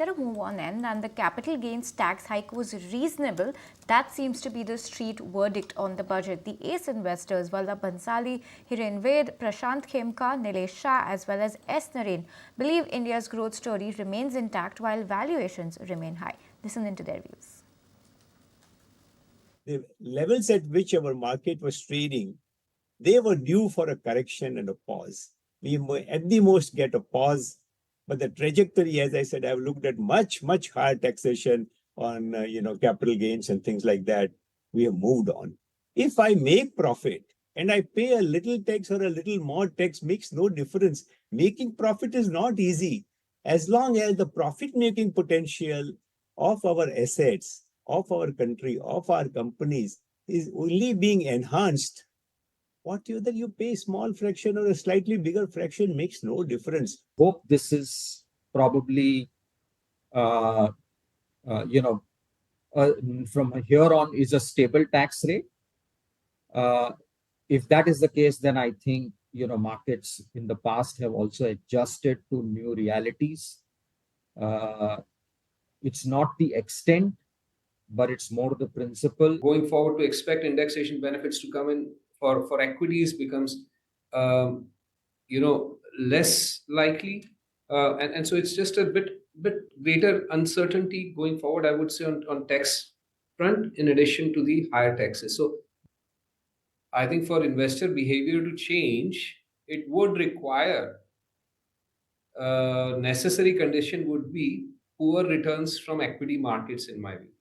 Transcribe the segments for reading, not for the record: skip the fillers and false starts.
There a move on end and the capital gains tax hike was reasonable. That seems to be the street verdict on the budget. The ace investors, Vallabh Bhansali, Hiren Ved, Prashant Khemka, Nilesh Shah as well as S. Naren believe India's growth story remains intact while valuations remain high. Listen into their views. The levels at which our market was trading, they were due for a correction and a pause. We at the most get a pause. But the trajectory, as I said, I've looked at much higher taxation on capital gains and things like that. We have moved on. If I make profit and I pay a little tax or a little more tax, makes no difference. Making profit is not easy. As long as the profit-making potential of our assets, of our country, of our companies is only being enhanced, whether you pay small fraction or a slightly bigger fraction makes no difference. Hope this is probably, from here on is a stable tax rate. If that is the case, then I think, markets in the past have also adjusted to new realities. It's not the extent, but it's more the principle. Going forward, to expect indexation benefits to come in for equities becomes less likely, and so it's just a bit greater uncertainty going forward, I would say, on tax front, in addition to the higher taxes. So I think for investor behavior to change, it would require necessary condition would be poor returns from equity markets, in my view,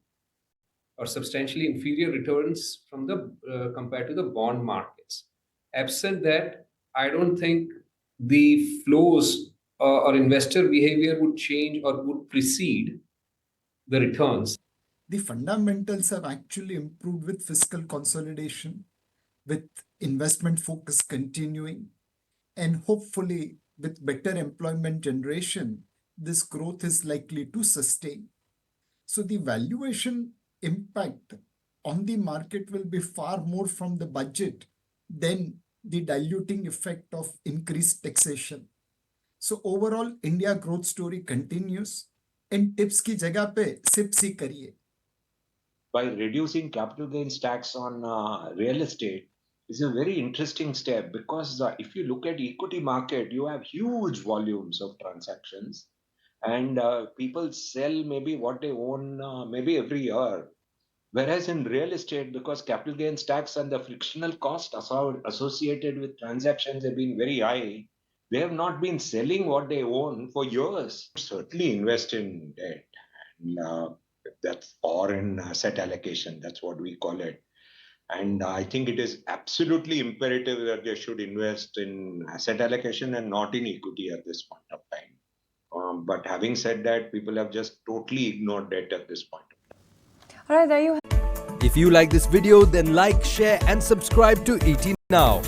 or substantially inferior returns from the compared to the bond markets. Absent that, I don't think the flows or investor behavior would change or would precede the returns. The fundamentals have actually improved with fiscal consolidation, with investment focus continuing, and hopefully with better employment generation, this growth is likely to sustain. So the valuation impact on the market will be far more from the budget than the diluting effect of increased taxation. So overall, India growth story continues, and tips ki jagah pe sips hi kariye. By reducing capital gains tax on real estate is a very interesting step, because if you look at equity market, you have huge volumes of transactions, and people sell maybe what they own maybe every year. Whereas in real estate, because capital gains tax and the frictional cost associated with transactions have been very high, they have not been selling what they own for years. Certainly invest in debt, and or in asset allocation. That's what we call it. And I think it is absolutely imperative that they should invest in asset allocation and not in equity at this point of time. But having said that, people have just totally ignored debt at this point. All right, there you have. If you like this video, then like, share and subscribe to ET Now.